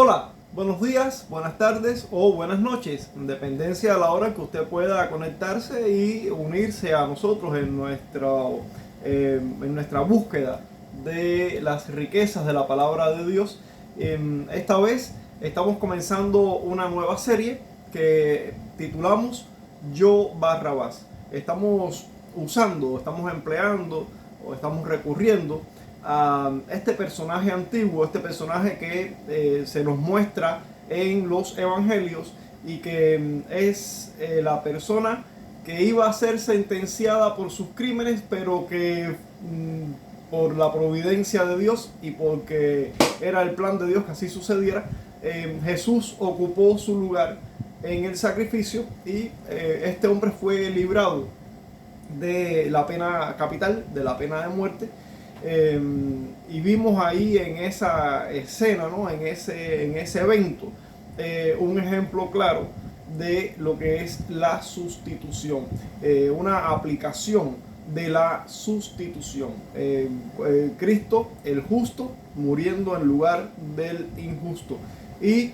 Hola, buenos días, buenas tardes o buenas noches, en dependencia de la hora que usted pueda conectarse y unirse a nosotros en nuestra búsqueda de las riquezas de la palabra de Dios. Esta vez estamos comenzando una nueva serie que titulamos Yo Barrabás. Estamos empleando o estamos recurriendo a este personaje antiguo, este personaje que se nos muestra en los evangelios y que es la persona que iba a ser sentenciada por sus crímenes, pero que por la providencia de Dios y porque era el plan de Dios que así sucediera, Jesús ocupó su lugar en el sacrificio y este hombre fue librado de la pena capital, de la pena de muerte. Y vimos ahí en esa escena, ¿no? en ese evento, un ejemplo claro de lo que es la sustitución, una aplicación de la sustitución. Cristo, el justo, muriendo en lugar del injusto. Y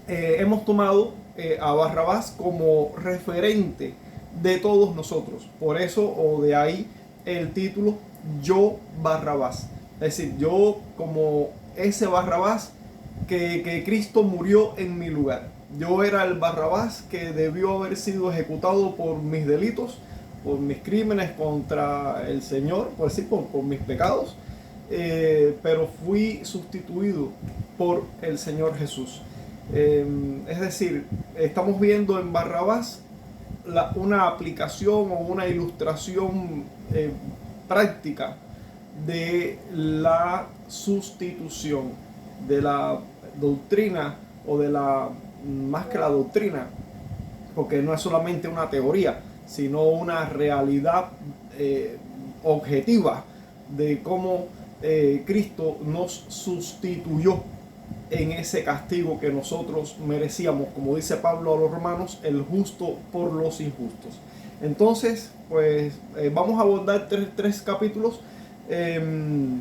hemos tomado a Barrabás como referente de todos nosotros. Por eso, o de ahí el título Yo Barrabás. Es decir, yo como ese Barrabás que Cristo murió en mi lugar. Yo era el Barrabás que debió haber sido ejecutado por mis delitos, por mis crímenes contra el Señor, por mis pecados, pero fui sustituido por el Señor Jesús. Es decir, estamos viendo en Barrabás una aplicación o una ilustración práctica de la sustitución, de la doctrina o más que la doctrina, porque no es solamente una teoría, sino una realidad objetiva de cómo Cristo nos sustituyó en ese castigo que nosotros merecíamos, como dice Pablo a los romanos, el justo por los injustos. Entonces, pues vamos a abordar tres capítulos. El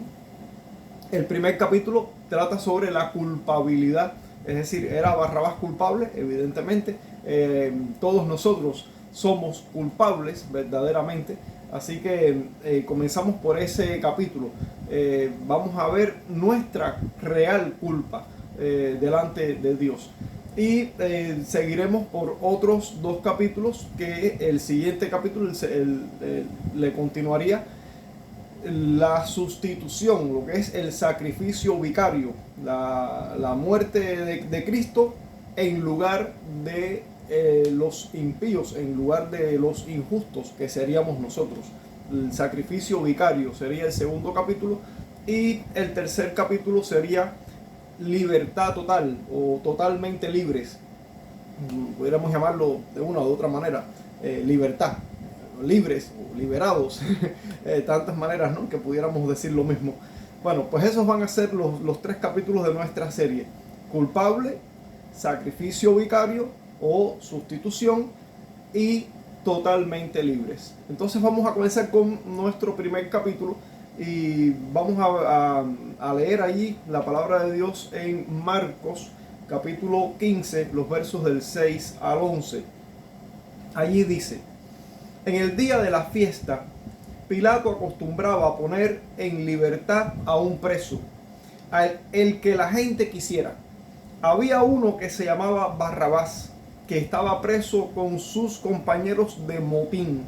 primer capítulo trata sobre la culpabilidad, es decir, era Barrabás culpable, evidentemente. Todos nosotros somos culpables verdaderamente, así que comenzamos por ese capítulo. Vamos a ver nuestra real culpa delante de Dios. Y seguiremos por otros dos capítulos, que el siguiente capítulo le continuaría la sustitución, lo que es el sacrificio vicario, la muerte de Cristo en lugar de los impíos, en lugar de los injustos que seríamos nosotros. El sacrificio vicario sería el segundo capítulo, y el tercer capítulo sería libertad total o totalmente libres, pudiéramos llamarlo de una u otra manera, libertad, libres o liberados, tantas maneras, ¿no?, que pudiéramos decir lo mismo. Bueno, pues esos van a ser los tres capítulos de nuestra serie: culpable, sacrificio vicario o sustitución y totalmente libres. Entonces vamos a comenzar con nuestro primer capítulo y vamos a leer allí la palabra de Dios en Marcos capítulo 15, los versos del 6 al 11. Allí dice: en el día de la fiesta, Pilato acostumbraba a poner en libertad a un preso, el que la gente quisiera. Había uno que se llamaba Barrabás, que estaba preso con sus compañeros de motín,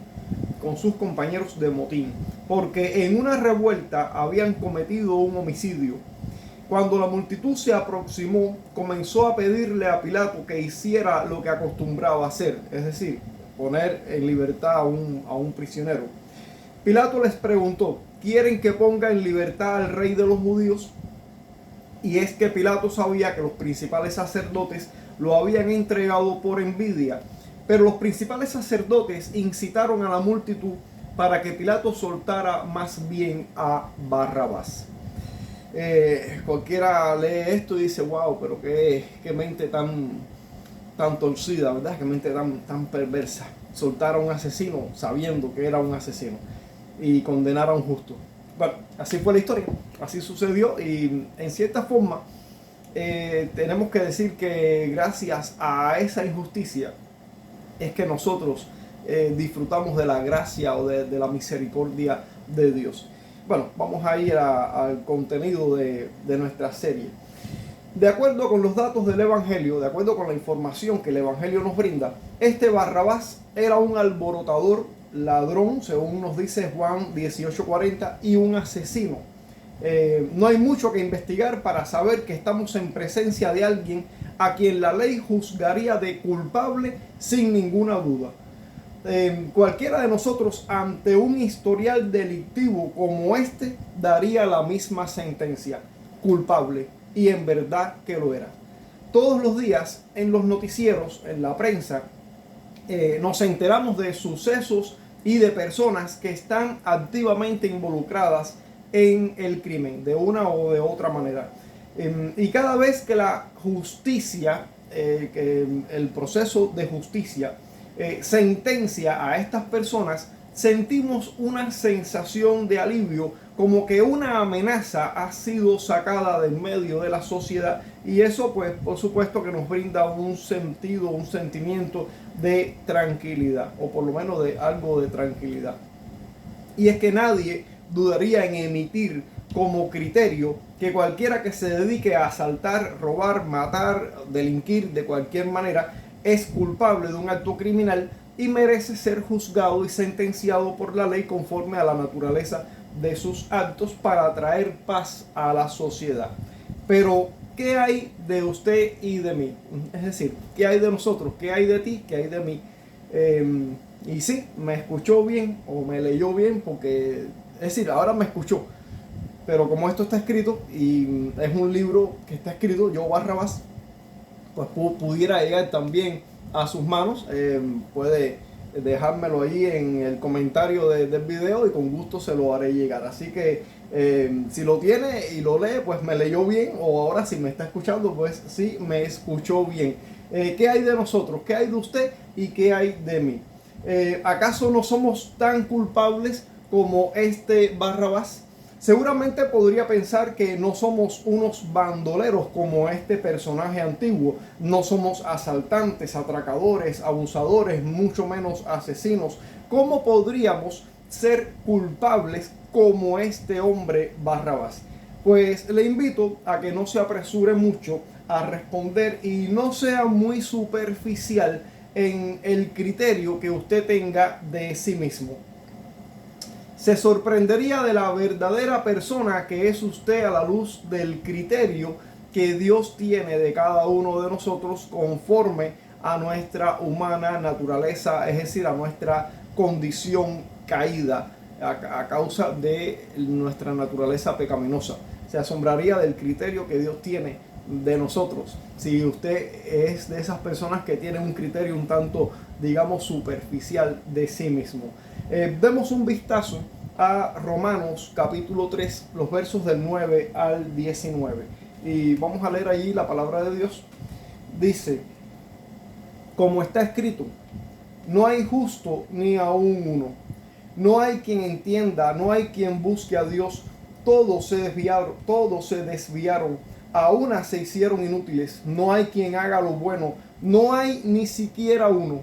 porque en una revuelta habían cometido un homicidio. Cuando la multitud se aproximó, comenzó a pedirle a Pilato que hiciera lo que acostumbraba hacer, es decir, poner en libertad a un prisionero. Pilato les preguntó: ¿quieren que ponga en libertad al rey de los judíos? Y es que Pilato sabía que los principales sacerdotes lo habían entregado por envidia, pero los principales sacerdotes incitaron a la multitud para que Pilato soltara más bien a Barrabás. Cualquiera lee esto y dice: wow, pero qué mente tan torcida, ¿verdad? Qué mente tan perversa. Soltar a un asesino sabiendo que era un asesino y condenar a un justo. Bueno, así fue la historia, así sucedió, y en cierta forma tenemos que decir que gracias a esa injusticia es que nosotros disfrutamos de la gracia o de la misericordia de Dios. Bueno, vamos a ir al contenido de nuestra serie. De acuerdo con los datos del Evangelio, de acuerdo con la información que el Evangelio nos brinda, este Barrabás era un alborotador, ladrón, según nos dice Juan 18:40, y un asesino. No hay mucho que investigar para saber que estamos en presencia de alguien a quien la ley juzgaría de culpable sin ninguna duda. Cualquiera de nosotros ante un historial delictivo como este daría la misma sentencia, culpable, y en verdad que lo era. Todos los días en los noticieros, en la prensa, nos enteramos de sucesos y de personas que están activamente involucradas en el crimen, de una o de otra manera. Y cada vez que la justicia, que el proceso de justicia sentencia a estas personas, sentimos una sensación de alivio, como que una amenaza ha sido sacada del medio de la sociedad, y eso pues por supuesto que nos brinda un sentido, un sentimiento de tranquilidad, o por lo menos de algo de tranquilidad. Y es que nadie dudaría en emitir como criterio que cualquiera que se dedique a asaltar, robar, matar, delinquir de cualquier manera es culpable de un acto criminal y merece ser juzgado y sentenciado por la ley conforme a la naturaleza de sus actos para traer paz a la sociedad. Pero, ¿qué hay de usted y de mí? Es decir, ¿qué hay de nosotros? ¿Qué hay de ti? ¿Qué hay de mí? Y sí, me escuchó bien o me leyó bien, porque, es decir, ahora me escuchó. Pero como esto está escrito y es un libro que está escrito, yo Barrabás, pues pudiera llegar también a sus manos. Puede dejármelo ahí en el comentario del video y con gusto se lo haré llegar. Así que si lo tiene y lo lee, pues me leyó bien, o ahora si me está escuchando, pues sí me escuchó bien. ¿Qué hay de nosotros? ¿Qué hay de usted? ¿Y qué hay de mí? ¿Acaso no somos tan culpables como este Barrabás? Seguramente podría pensar que no somos unos bandoleros como este personaje antiguo, no somos asaltantes, atracadores, abusadores, mucho menos asesinos. ¿Cómo podríamos ser culpables como este hombre Barrabás? Pues le invito a que no se apresure mucho a responder y no sea muy superficial en el criterio que usted tenga de sí mismo. Se sorprendería de la verdadera persona que es usted a la luz del criterio que Dios tiene de cada uno de nosotros conforme a nuestra humana naturaleza, es decir, a nuestra condición caída a causa de nuestra naturaleza pecaminosa. Se asombraría del criterio que Dios tiene de nosotros. Si usted es de esas personas que tienen un criterio un tanto, digamos, superficial de sí mismo. Demos un vistazo a Romanos capítulo 3, los versos del 9 al 19. Y vamos a leer allí la palabra de Dios. Dice, como está escrito, no hay justo ni aún uno. No hay quien entienda, no hay quien busque a Dios. Todos se desviaron, a una se hicieron inútiles. No hay quien haga lo bueno, no hay ni siquiera uno.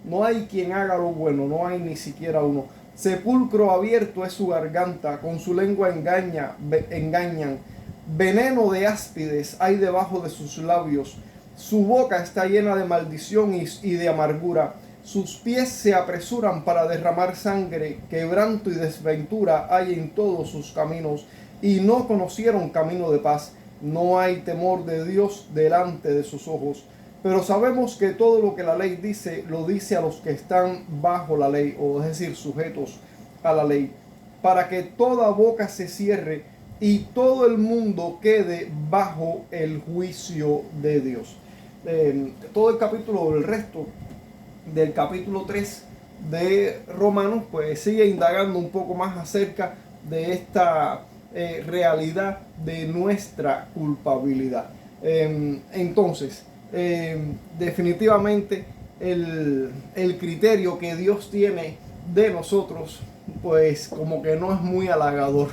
No hay quien haga lo bueno, no hay ni siquiera uno. Sepulcro abierto es su garganta, con su lengua engañan. Veneno de áspides hay debajo de sus labios. Su boca está llena de maldición y de amargura. Sus pies se apresuran para derramar sangre. Quebranto y desventura hay en todos sus caminos, y no conocieron camino de paz. No hay temor de Dios delante de sus ojos. Pero sabemos que todo lo que la ley dice, lo dice a los que están bajo la ley, o es decir, sujetos a la ley, para que toda boca se cierre y todo el mundo quede bajo el juicio de Dios. Todo el capítulo, el resto del capítulo 3 de Romanos, pues sigue indagando un poco más acerca de esta realidad de nuestra culpabilidad. Entonces, definitivamente el criterio que Dios tiene de nosotros, pues como que no es muy halagador.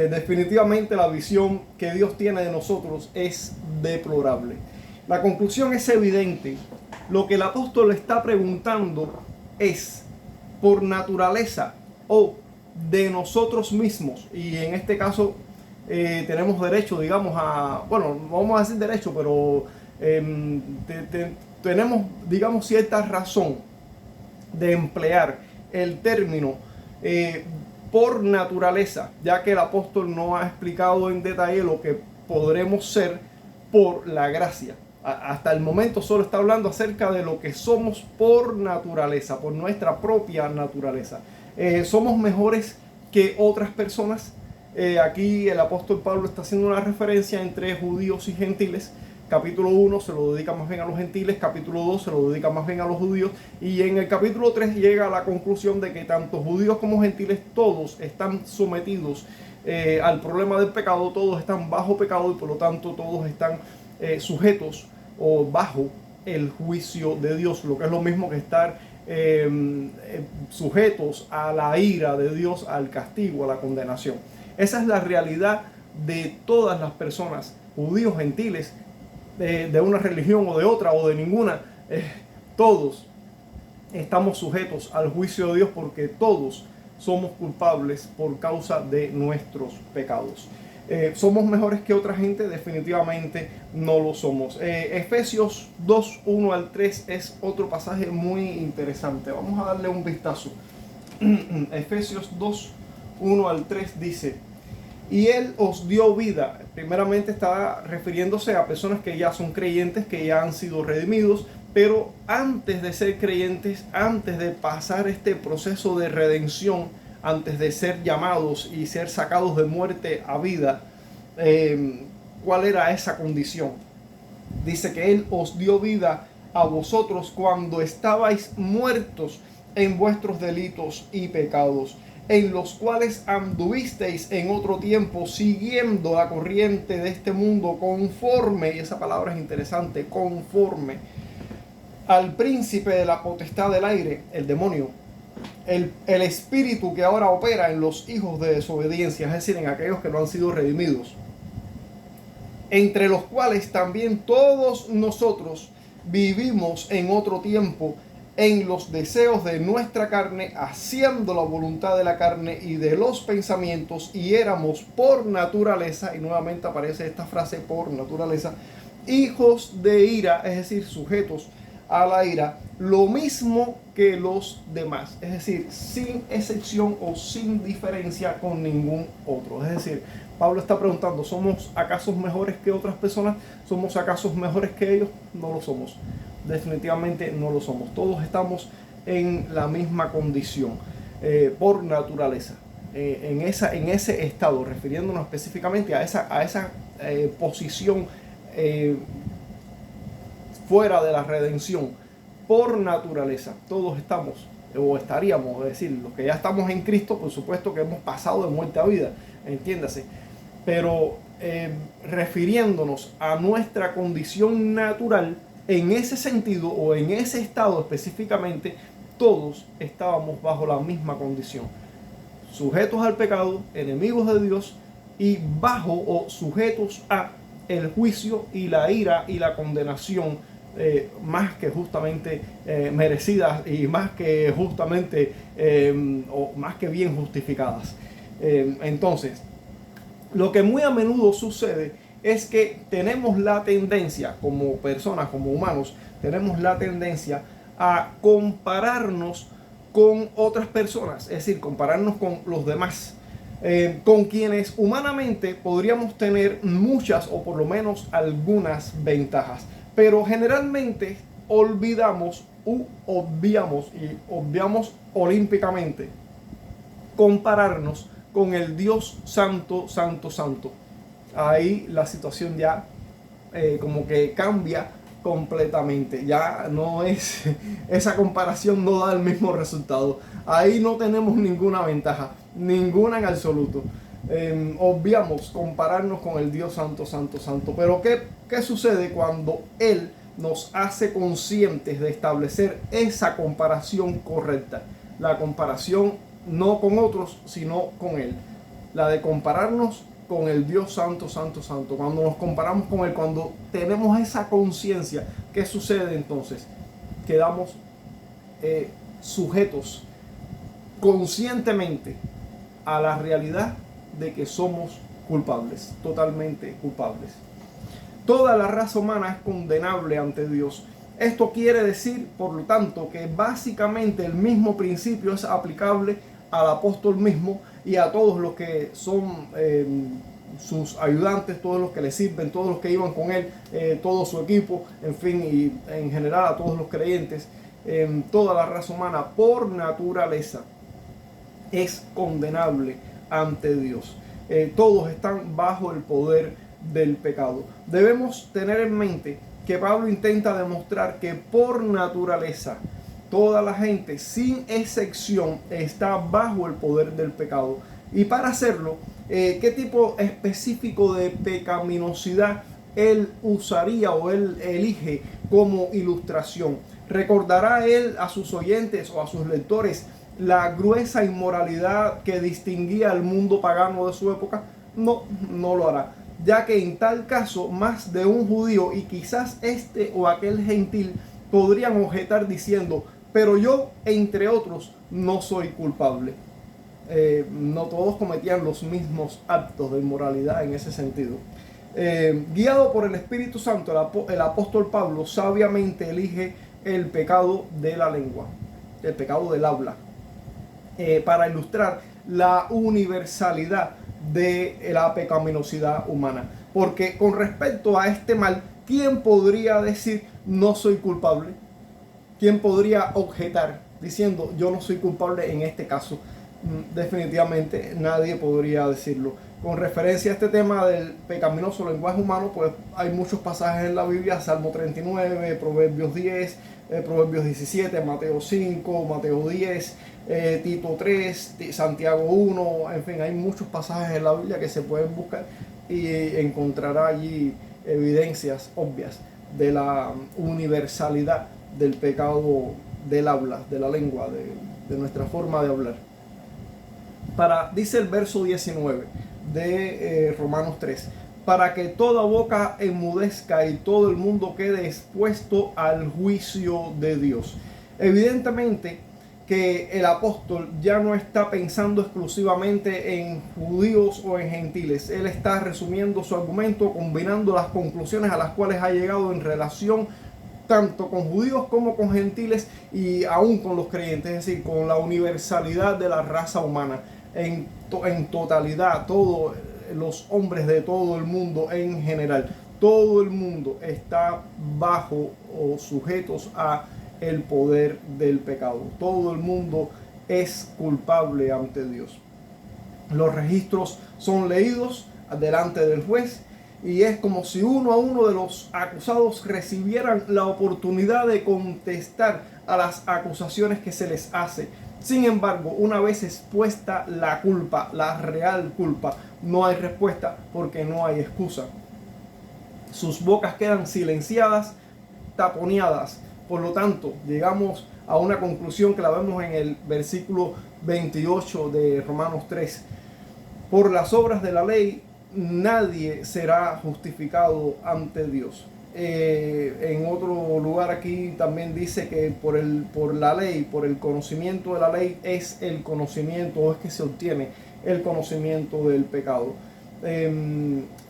Definitivamente la visión que Dios tiene de nosotros es deplorable. La conclusión es evidente. Lo que el apóstol está preguntando es, por naturaleza o de nosotros mismos, y en este caso tenemos derecho, digamos, bueno, no vamos a decir derecho, pero tenemos, digamos, cierta razón de emplear el término por naturaleza, ya que el apóstol no ha explicado en detalle lo que podremos ser por la gracia. Hasta el momento solo está hablando acerca de lo que somos por naturaleza, por nuestra propia naturaleza. Somos mejores que otras personas. Aquí el apóstol Pablo está haciendo una referencia entre judíos y gentiles. Capítulo 1 se lo dedica más bien a los gentiles, capítulo 2 se lo dedica más bien a los judíos, y en el capítulo 3 llega a la conclusión de que tanto judíos como gentiles todos están sometidos al problema del pecado, todos están bajo pecado y por lo tanto todos están sujetos o bajo el juicio de Dios, lo que es lo mismo que estar sujetos a la ira de Dios, al castigo, a la condenación. Esa es la realidad de todas las personas, judíos, gentiles, de una religión o de otra o de ninguna. Todos estamos sujetos al juicio de Dios porque todos somos culpables por causa de nuestros pecados. ¿Somos mejores que otra gente? Definitivamente no lo somos. Efesios 2, 1 al 3 es otro pasaje muy interesante. Vamos a darle un vistazo. Efesios 2, 1 al 3 dice: y Él os dio vida. Primeramente está refiriéndose a personas que ya son creyentes, que ya han sido redimidos, pero antes de ser creyentes, antes de pasar este proceso de redención, antes de ser llamados y ser sacados de muerte a vida, ¿cuál era esa condición? Dice que Él os dio vida a vosotros cuando estabais muertos en vuestros delitos y pecados, en los cuales anduvisteis en otro tiempo siguiendo la corriente de este mundo, conforme, y esa palabra es interesante, conforme al príncipe de la potestad del aire, el demonio, el espíritu que ahora opera en los hijos de desobediencia, es decir, en aquellos que no han sido redimidos, entre los cuales también todos nosotros vivimos en otro tiempo en los deseos de nuestra carne, haciendo la voluntad de la carne y de los pensamientos, y éramos por naturaleza, y nuevamente aparece esta frase, por naturaleza, hijos de ira, es decir, sujetos a la ira, lo mismo que los demás, es decir, sin excepción o sin diferencia con ningún otro. Es decir, Pablo está preguntando, ¿somos acaso mejores que otras personas? ¿Somos acaso mejores que ellos? No lo somos. Definitivamente no lo somos. Todos estamos en la misma condición por naturaleza, en ese estado, refiriéndonos específicamente a esa posición fuera de la redención. Por naturaleza todos estamos o estaríamos, es decir, los que ya estamos en Cristo, por supuesto que hemos pasado de muerte a vida, entiéndase, pero refiriéndonos a nuestra condición natural, en ese sentido o en ese estado específicamente, todos estábamos bajo la misma condición, sujetos al pecado, enemigos de Dios y bajo o sujetos a el juicio y la ira y la condenación más que justamente merecidas y más que justamente o más que bien justificadas. Entonces, lo que muy a menudo sucede es que tenemos la tendencia, como personas, como humanos, tenemos la tendencia a compararnos con otras personas, es decir, compararnos con los demás, con quienes humanamente podríamos tener muchas o por lo menos algunas ventajas, pero generalmente olvidamos u obviamos olímpicamente compararnos con el Dios santo, santo, santo. Ahí la situación ya como que cambia completamente. Ya no es, esa comparación no da el mismo resultado. Ahí no tenemos ninguna ventaja, ninguna en absoluto. Obviamos compararnos con el Dios santo, santo, santo. Pero ¿qué sucede cuando Él nos hace conscientes de establecer esa comparación correcta? La comparación no con otros, sino con Él. la de compararnos con el Dios santo, santo, santo. Cuando nos comparamos con Él, cuando tenemos esa conciencia, ¿qué sucede entonces? Quedamos sujetos conscientemente a la realidad de que somos culpables, totalmente culpables. Toda la raza humana es condenable ante Dios. Esto quiere decir, por lo tanto, que básicamente el mismo principio es aplicable al apóstol mismo y a todos los que son sus ayudantes, todos los que le sirven, todos los que iban con él, todo su equipo, en fin, y en general a todos los creyentes. Toda la raza humana por naturaleza es condenable ante Dios. Todos están bajo el poder del pecado. Debemos tener en mente que Pablo intenta demostrar que por naturaleza toda la gente, sin excepción, está bajo el poder del pecado. Y para hacerlo, ¿qué tipo específico de pecaminosidad él usaría o él elige como ilustración? ¿Recordará él a sus oyentes o a sus lectores la gruesa inmoralidad que distinguía al mundo pagano de su época? No, no lo hará, ya que en tal caso más de un judío y quizás este o aquel gentil podrían objetar diciendo: pero yo, entre otros, no soy culpable. No todos cometían los mismos actos de inmoralidad en ese sentido. Guiado por el Espíritu Santo, el apóstol Pablo sabiamente elige el pecado de la lengua, el pecado del habla, para ilustrar la universalidad de la pecaminosidad humana. Porque con respecto a este mal, ¿quién podría decir no soy culpable? ¿Quién podría objetar diciendo yo no soy culpable en este caso? Definitivamente nadie podría decirlo. Con referencia a este tema del pecaminoso lenguaje humano, pues hay muchos pasajes en la Biblia: Salmo 39, Proverbios 10, Proverbios 17, Mateo 5, Mateo 10, Tito 3, Santiago 1, en fin, hay muchos pasajes en la Biblia que se pueden buscar y encontrará allí evidencias obvias de la universalidad del pecado del habla, de la lengua, de nuestra forma de hablar. Dice el verso 19 de Romanos 3, para que toda boca enmudezca y todo el mundo quede expuesto al juicio de Dios. Evidentemente que el apóstol ya no está pensando exclusivamente en judíos o en gentiles. Él está resumiendo su argumento, combinando las conclusiones a las cuales ha llegado en relación tanto con judíos como con gentiles y aún con los creyentes, es decir, con la universalidad de la raza humana en totalidad, todos los hombres de todo el mundo en general. Todo el mundo está bajo o sujetos a el poder del pecado. Todo el mundo es culpable ante Dios. Los registros son leídos delante del juez y es como si uno a uno de los acusados recibieran la oportunidad de contestar a las acusaciones que se les hace. Sin embargo, una vez expuesta la culpa, la real culpa, no hay respuesta porque no hay excusa. Sus bocas quedan silenciadas, taponeadas. Por lo tanto, llegamos a una conclusión que la vemos en el versículo 28 de Romanos 3. Por las obras de la ley, nadie será justificado ante Dios. En otro lugar aquí también dice que por la ley, por el conocimiento de la ley es el conocimiento, o es que se obtiene el conocimiento del pecado.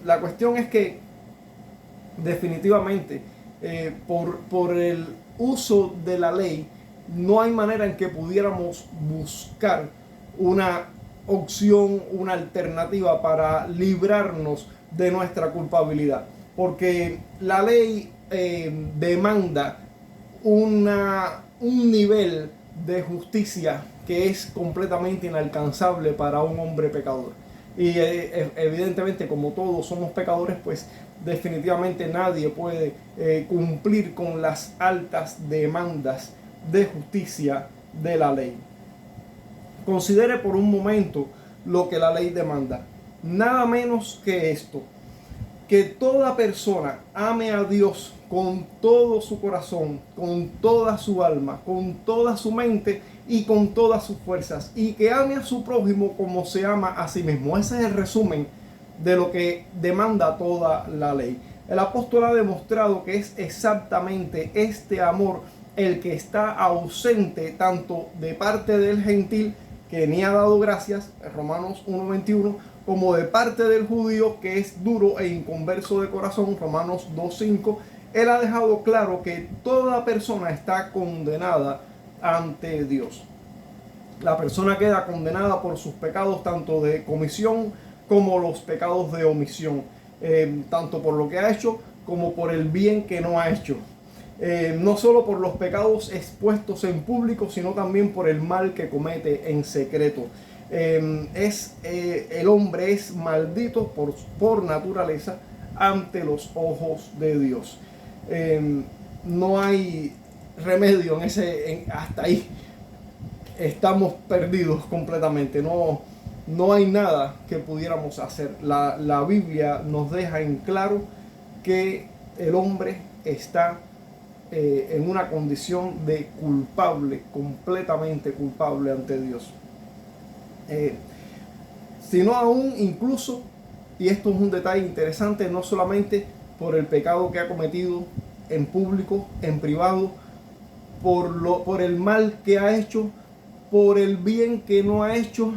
La cuestión es que definitivamente por el uso de la ley no hay manera en que pudiéramos buscar una opción, una alternativa para librarnos de nuestra culpabilidad, porque la ley demanda un nivel de justicia que es completamente inalcanzable para un hombre pecador. Y evidentemente, como todos somos pecadores, pues definitivamente nadie puede cumplir con las altas demandas de justicia de la ley. Considere por un momento lo que la ley demanda. Nada menos que esto: que toda persona ame a Dios con todo su corazón, con toda su alma, con toda su mente y con todas sus fuerzas, y que ame a su prójimo como se ama a sí mismo. Ese es el resumen de lo que demanda toda la ley. El apóstol ha demostrado que es exactamente este amor el que está ausente tanto de parte del gentil, que ni ha dado gracias, Romanos 1:21, como de parte del judío, que es duro e inconverso de corazón, Romanos 2:5. Él ha dejado claro que toda persona está condenada ante Dios. La persona queda condenada por sus pecados, tanto de comisión como los pecados de omisión, tanto por lo que ha hecho como por el bien que no ha hecho. No solo por los pecados expuestos en público, sino también por el mal que comete en secreto. El hombre es maldito por naturaleza ante los ojos de Dios. No hay remedio hasta ahí. Estamos perdidos completamente. No hay nada que pudiéramos hacer. La Biblia nos deja en claro que el hombre está en una condición de culpable, completamente culpable ante Dios. Sino aún incluso, y esto es un detalle interesante, no solamente por el pecado que ha cometido en público, en privado, por el mal que ha hecho, por el bien que no ha hecho,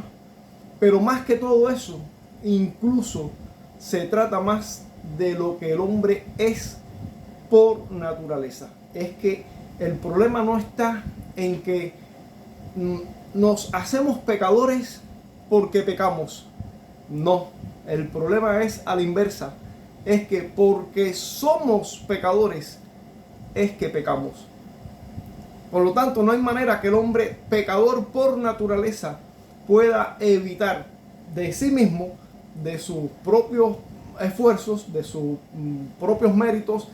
pero más que todo eso, incluso se trata más de lo que el hombre es por naturaleza. Es que el problema no está en que nos hacemos pecadores porque pecamos. No, el problema es a la inversa. Es que porque somos pecadores es que pecamos. Por lo tanto, no hay manera que el hombre pecador por naturaleza pueda evitar de sí mismo, de sus propios esfuerzos, de sus propios méritos,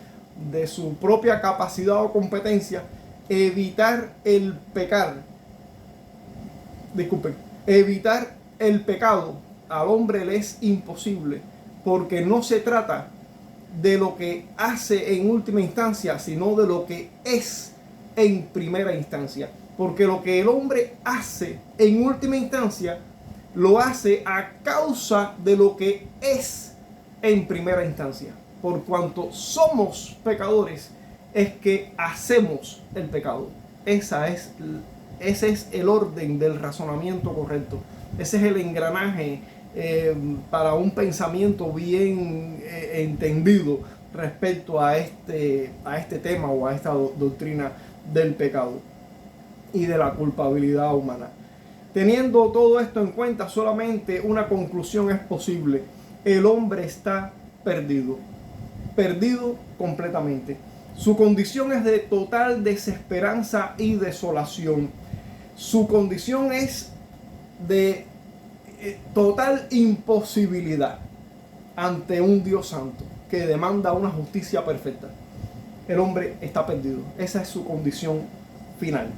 de su propia capacidad o competencia, evitar el pecar. Disculpen, evitar el pecado al hombre le es imposible, porque no se trata de lo que hace en última instancia, sino de lo que es en primera instancia. Porque lo que el hombre hace en última instancia, lo hace a causa de lo que es en primera instancia. Por cuanto somos pecadores, es que hacemos el pecado. Ese es el orden del razonamiento correcto. Ese es el engranaje para un pensamiento bien entendido respecto a este tema o a esta doctrina del pecado y de la culpabilidad humana. Teniendo todo esto en cuenta, solamente una conclusión es posible. El hombre está perdido completamente. Su condición es de total desesperanza y desolación. Su condición es de total imposibilidad ante un Dios santo que demanda una justicia perfecta. El hombre está perdido. Esa es su condición final.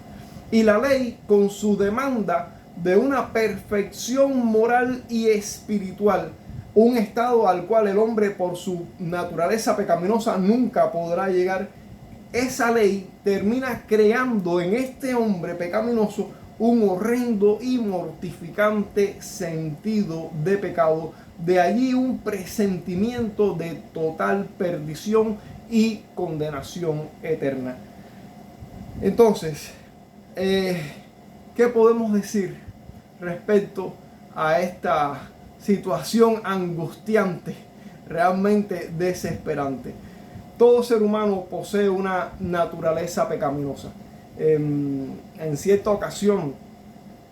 Y la ley, con su demanda de una perfección moral y espiritual, un estado al cual el hombre por su naturaleza pecaminosa nunca podrá llegar, esa ley termina creando en este hombre pecaminoso un horrendo y mortificante sentido de pecado. De allí un presentimiento de total perdición y condenación eterna. Entonces, ¿qué podemos decir respecto a esta situación angustiante, realmente desesperante? Todo ser humano posee una naturaleza pecaminosa. En cierta ocasión,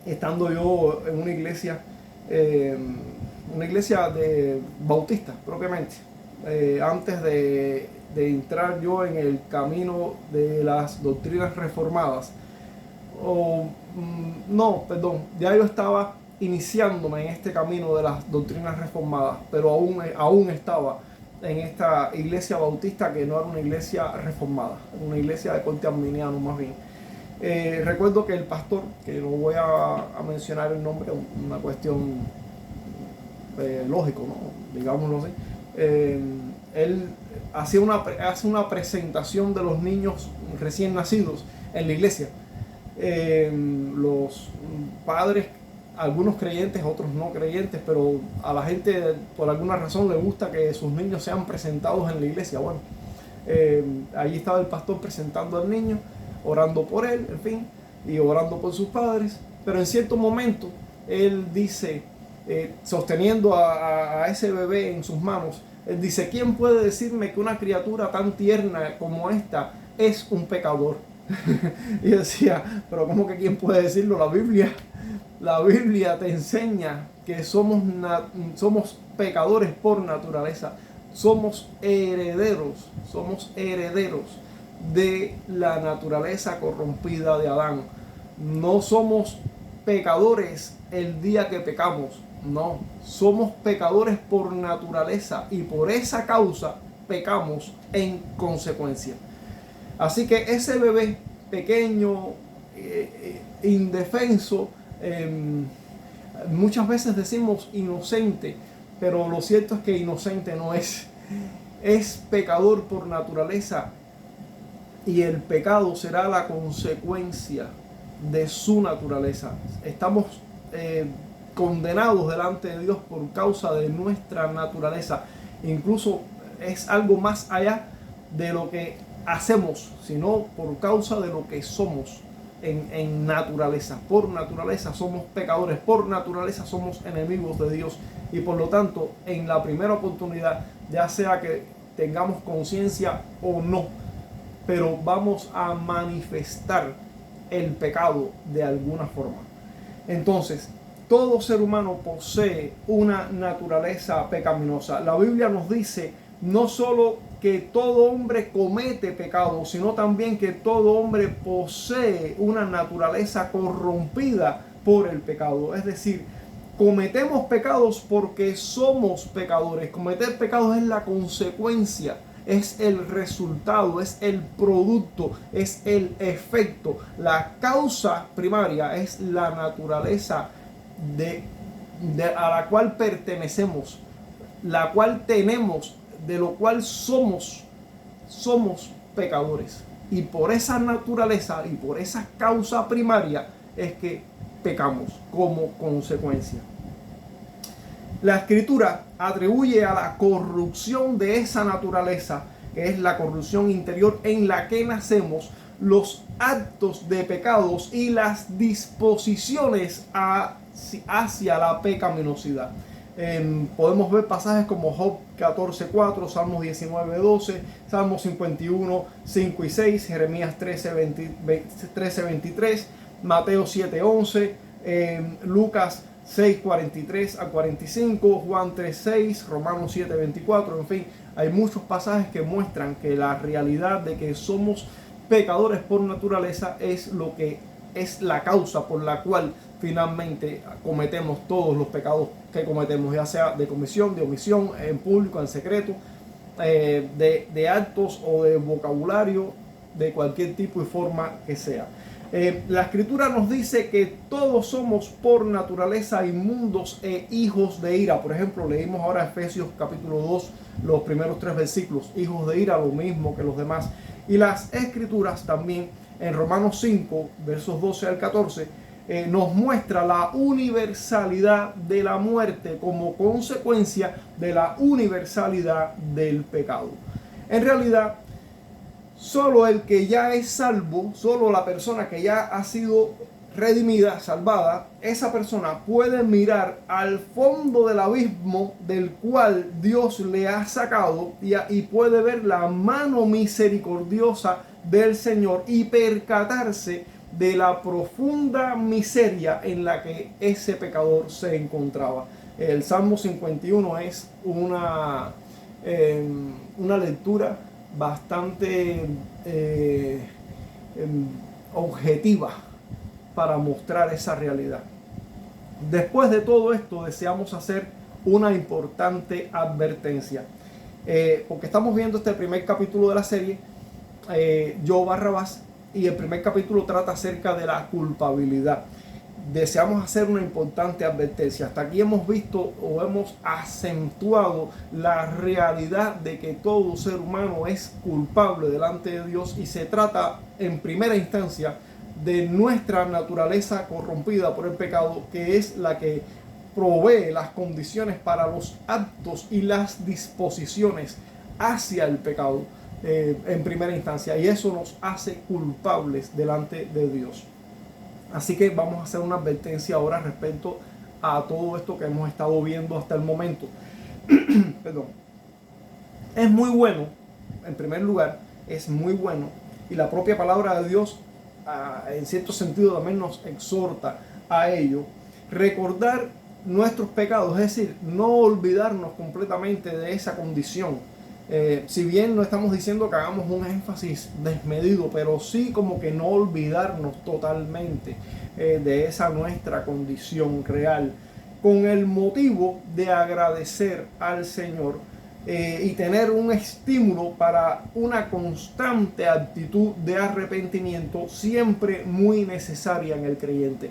estando yo en una iglesia de bautista propiamente, antes de entrar yo en el camino de las doctrinas reformadas, ya yo estaba iniciándome en este camino de las doctrinas reformadas, pero aún estaba en esta iglesia bautista que no era una iglesia reformada, era una iglesia de corte arminiano más bien. Recuerdo que el pastor, que no voy a mencionar el nombre, una cuestión lógico, ¿no? Digámoslo así, él hace una presentación de los niños recién nacidos en la iglesia. Los padres, algunos creyentes, otros no creyentes, pero a la gente por alguna razón le gusta que sus niños sean presentados en la iglesia. Bueno, allí estaba el pastor presentando al niño, orando por él, en fin, y orando por sus padres, pero en cierto momento él dice, sosteniendo a ese bebé en sus manos, él dice: ¿quién puede decirme que una criatura tan tierna como esta es un pecador? Y decía, pero ¿cómo que quién puede decirlo? La Biblia te enseña que somos pecadores por naturaleza. Somos herederos de la naturaleza corrompida de Adán. No somos pecadores el día que pecamos, no, somos pecadores por naturaleza y por esa causa pecamos en consecuencia. Así que ese bebé pequeño, indefenso, muchas veces decimos inocente, pero lo cierto es que inocente no es. Es pecador por naturaleza y el pecado será la consecuencia de su naturaleza. Estamos condenados delante de Dios por causa de nuestra naturaleza. Incluso es algo más allá de lo que hacemos, sino por causa de lo que somos en naturaleza. Por naturaleza somos pecadores, por naturaleza somos enemigos de Dios, y por lo tanto en la primera oportunidad, ya sea que tengamos conciencia o no, pero vamos a manifestar el pecado de alguna forma. Entonces, todo ser humano posee una naturaleza pecaminosa. La Biblia nos dice no solo que todo hombre comete pecado, sino también que todo hombre posee una naturaleza corrompida por el pecado. Es decir, cometemos pecados porque somos pecadores. Cometer pecados es la consecuencia, es el resultado, es el producto, es el efecto. La causa primaria es la naturaleza a la cual pertenecemos, la cual tenemos, de lo cual somos pecadores. Y por esa naturaleza y por esa causa primaria es que pecamos como consecuencia. La Escritura atribuye a la corrupción de esa naturaleza, que es la corrupción interior en la que nacemos, los actos de pecados y las disposiciones hacia la pecaminosidad. Podemos ver pasajes como Job 14:4, Salmos 19:12, Salmos 51, 5 y 6, Jeremías 13:23, Mateo 7:11, Lucas 6:43 a 45, Juan 3:6, Romanos 7:24, en fin, hay muchos pasajes que muestran que la realidad de que somos pecadores por naturaleza es lo que es la causa por la cual finalmente cometemos todos los pecados que cometemos, ya sea de comisión, de omisión, en público, en secreto, de actos o de vocabulario, de cualquier tipo y forma que sea. La Escritura nos dice que todos somos por naturaleza inmundos e hijos de ira. Por ejemplo, leímos ahora Efesios capítulo 2, los primeros 3 versículos. Hijos de ira, lo mismo que los demás. Y las Escrituras también en Romanos 5, versos 12 al 14, nos muestra la universalidad de la muerte como consecuencia de la universalidad del pecado. En realidad, solo el que ya es salvo, solo la persona que ya ha sido redimida, salvada, esa persona puede mirar al fondo del abismo del cual Dios le ha sacado y puede ver la mano misericordiosa del Señor y percatarse de la profunda miseria en la que ese pecador se encontraba. El Salmo 51 es una lectura bastante objetiva para mostrar esa realidad. Después de todo esto, deseamos hacer una importante advertencia, porque estamos viendo este primer capítulo de la serie, Yo Barrabás, y el primer capítulo trata acerca de la culpabilidad. deseamos hacer una importante advertencia. Hasta aquí hemos visto o hemos acentuado la realidad de que todo ser humano es culpable delante de Dios, y se trata en primera instancia de nuestra naturaleza corrompida por el pecado, que es la que provee las condiciones para los actos y las disposiciones hacia el pecado en primera instancia, y eso nos hace culpables delante de Dios. Así que vamos a hacer una advertencia ahora respecto a todo esto que hemos estado viendo hasta el momento. Perdón. Es muy bueno, en primer lugar, es muy bueno, y la propia palabra de Dios en cierto sentido también nos exhorta a ello, recordar nuestros pecados, es decir, no olvidarnos completamente de esa condición. Si bien no estamos diciendo que hagamos un énfasis desmedido, pero sí como que no olvidarnos totalmente de esa nuestra condición real, con el motivo de agradecer al Señor y tener un estímulo para una constante actitud de arrepentimiento, siempre muy necesaria en el creyente.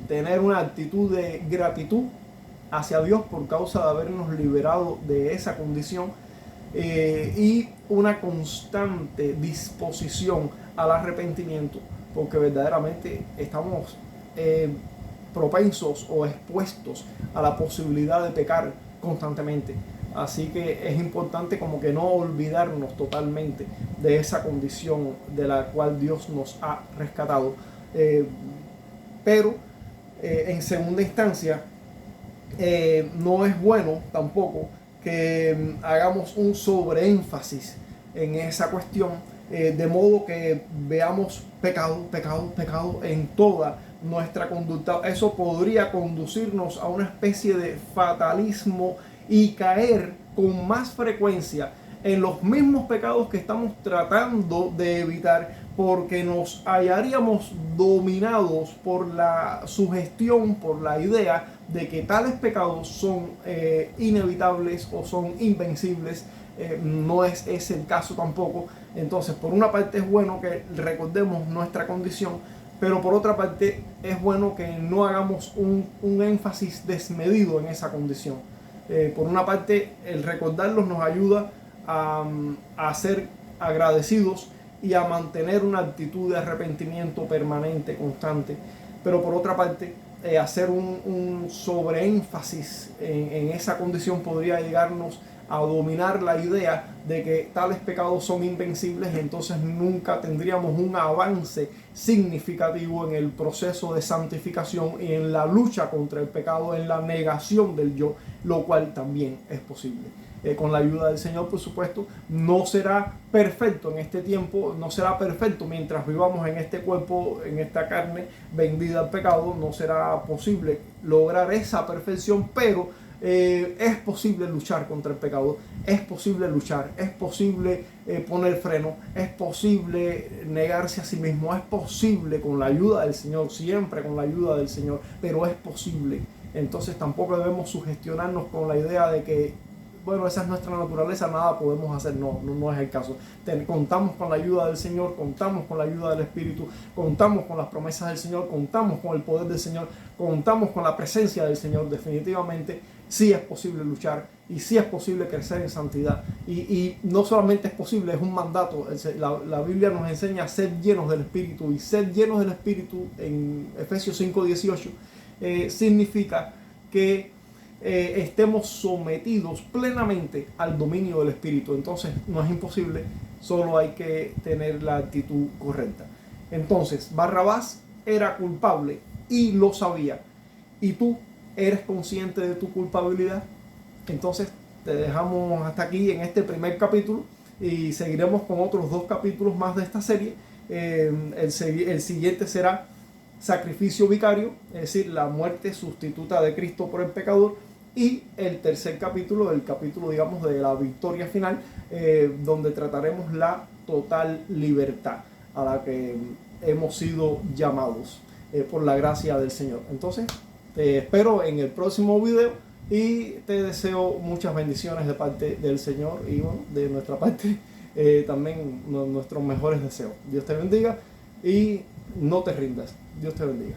Tener una actitud de gratitud hacia Dios por causa de habernos liberado de esa condición, y una constante disposición al arrepentimiento, porque verdaderamente estamos propensos o expuestos a la posibilidad de pecar constantemente. Así que es importante como que no olvidarnos totalmente de esa condición de la cual Dios nos ha rescatado. Pero en segunda instancia, no es bueno tampoco que hagamos un sobreénfasis en esa cuestión, de modo que veamos pecado, pecado, pecado en toda nuestra conducta. Eso podría conducirnos a una especie de fatalismo y caer con más frecuencia en los mismos pecados que estamos tratando de evitar, porque nos hallaríamos dominados por la sugestión, por la idea de que tales pecados son inevitables o son invencibles. No es ese el caso tampoco. Entonces, por una parte es bueno que recordemos nuestra condición, pero por otra parte es bueno que no hagamos un énfasis desmedido en esa condición. Por una parte, el recordarlos nos ayuda a ser agradecidos y a mantener una actitud de arrepentimiento permanente, constante. Pero por otra parte, hacer un sobreénfasis en esa condición podría llegarnos a dominar la idea de que tales pecados son invencibles, y entonces nunca tendríamos un avance significativo en el proceso de santificación y en la lucha contra el pecado, en la negación del yo, lo cual también es posible. Con la ayuda del Señor, por supuesto, no será perfecto en este tiempo, no será perfecto mientras vivamos en este cuerpo, en esta carne vendida al pecado. No será posible lograr esa perfección, pero es posible luchar contra el pecado, es posible luchar, es posible poner freno, es posible negarse a sí mismo, es posible con la ayuda del Señor, siempre con la ayuda del Señor, pero es posible. Entonces tampoco debemos sugestionarnos con la idea de que, bueno, esa es nuestra naturaleza, nada podemos hacer. No es el caso. Contamos con la ayuda del Señor, contamos con la ayuda del Espíritu, contamos con las promesas del Señor, contamos con el poder del Señor, contamos con la presencia del Señor. Definitivamente sí es posible luchar y sí es posible crecer en santidad. Y no solamente es posible, es un mandato. La Biblia nos enseña a ser llenos del Espíritu, y ser llenos del Espíritu en Efesios 5:18 significa que estemos sometidos plenamente al dominio del Espíritu. Entonces no es imposible, solo hay que tener la actitud correcta. Entonces Barrabás era culpable y lo sabía, y tú eres consciente de tu culpabilidad. Entonces te dejamos hasta aquí en este primer capítulo, y seguiremos con otros 2 capítulos más de esta serie. El siguiente será sacrificio vicario, es decir, la muerte sustituta de Cristo por el pecador. Y el tercer capítulo, el capítulo, digamos, de la victoria final, donde trataremos la total libertad a la que hemos sido llamados por la gracia del Señor. Entonces, te espero en el próximo video, y te deseo muchas bendiciones de parte del Señor, y bueno, de nuestra parte también nuestros mejores deseos. Dios te bendiga y no te rindas. Dios te bendiga.